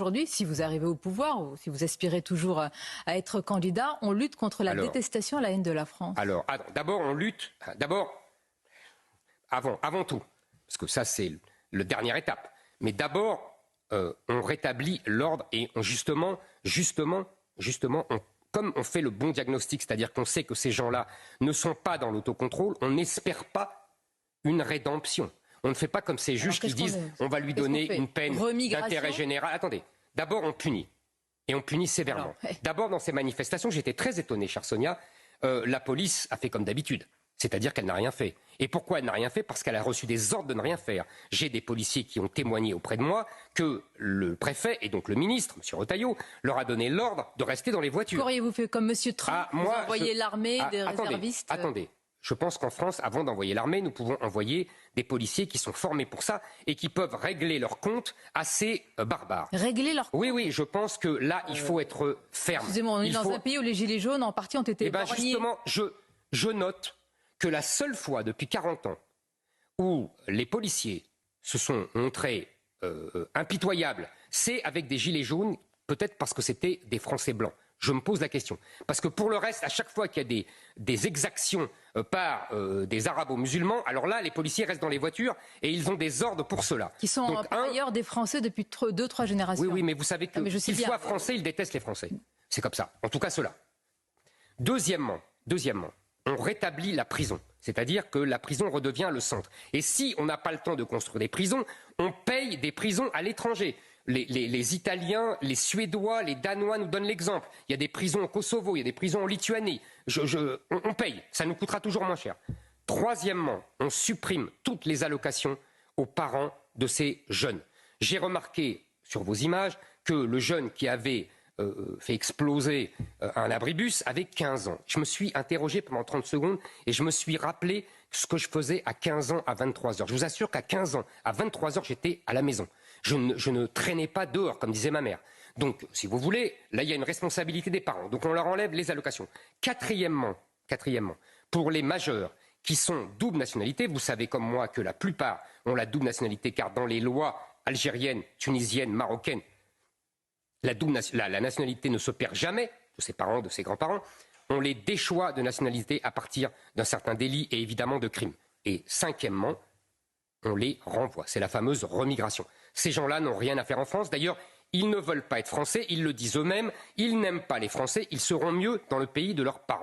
aujourd'hui, si vous arrivez au pouvoir ou si vous aspirez toujours à être candidat, on lutte contre la détestation et la haine de la France? Alors, d'abord, on lutte, avant tout, parce que ça, c'est la dernière étape. Mais d'abord, on rétablit l'ordre et comme on fait le bon diagnostic, c'est-à-dire qu'on sait que ces gens-là ne sont pas dans l'autocontrôle, on n'espère pas une rédemption. On ne fait pas comme ces juges qui disent on va lui donner une peine d'intérêt général. Attendez, d'abord on punit, et on punit sévèrement. D'abord dans ces manifestations, j'étais très étonné, chère Sonia, la police a fait comme d'habitude. C'est-à-dire qu'elle n'a rien fait. Et pourquoi elle n'a rien fait? Parce qu'elle a reçu des ordres de ne rien faire. J'ai des policiers qui ont témoigné auprès de moi que le préfet et donc le ministre, M. Retailleau, leur a donné l'ordre de rester dans les voitures. Qu'auriez-vous fait comme M. Trump? Vous envoyez l'armée, des réservistes? Attendez. Je pense qu'en France, avant d'envoyer l'armée, nous pouvons envoyer des policiers qui sont formés pour ça et qui peuvent régler leurs comptes assez barbares. Régler leurs comptes? Oui, je pense que là, il faut être ferme. Excusez-moi, on est dans un pays où les gilets jaunes, en partie, ont été épargnés. Justement, je note que la seule fois depuis 40 ans où les policiers se sont montrés impitoyables, c'est avec des gilets jaunes, peut-être parce que c'était des Français blancs. Je me pose la question. Parce que pour le reste, à chaque fois qu'il y a des exactions par des arabo-musulmans, alors là, les policiers restent dans les voitures et ils ont des ordres pour cela. Qui sont par ailleurs des Français depuis 2-3 générations. Oui, mais vous savez que qu'ils soient français, ils détestent les Français. C'est comme ça. En tout cas, ceux-là. Deuxièmement, on rétablit la prison. C'est-à-dire que la prison redevient le centre. Et si on n'a pas le temps de construire des prisons, on paye des prisons à l'étranger. Les Italiens, les Suédois, les Danois nous donnent l'exemple. Il y a des prisons au Kosovo, il y a des prisons en Lituanie. On paye, ça nous coûtera toujours moins cher. Troisièmement, on supprime toutes les allocations aux parents de ces jeunes. J'ai remarqué sur vos images que le jeune qui avait fait exploser un abribus avait 15 ans. Je me suis interrogé pendant 30 secondes et je me suis rappelé ce que je faisais à 15 ans à 23 heures. Je vous assure qu'à 15 ans, à 23 heures, j'étais à la maison. Je ne traînais pas dehors, comme disait ma mère. Donc, si vous voulez, là, il y a une responsabilité des parents. Donc, on leur enlève les allocations. Quatrièmement, pour les majeurs qui sont double nationalité, vous savez comme moi que la plupart ont la double nationalité, car dans les lois algériennes, tunisiennes, marocaines, la nationalité ne se perd jamais de ses parents, de ses grands-parents. On les déchoit de nationalité à partir d'un certain délit et évidemment de crime. Et cinquièmement, on les renvoie. C'est la fameuse remigration. Ces gens-là n'ont rien à faire en France. D'ailleurs, ils ne veulent pas être français, ils le disent eux-mêmes. Ils n'aiment pas les Français, ils seront mieux dans le pays de leurs parents.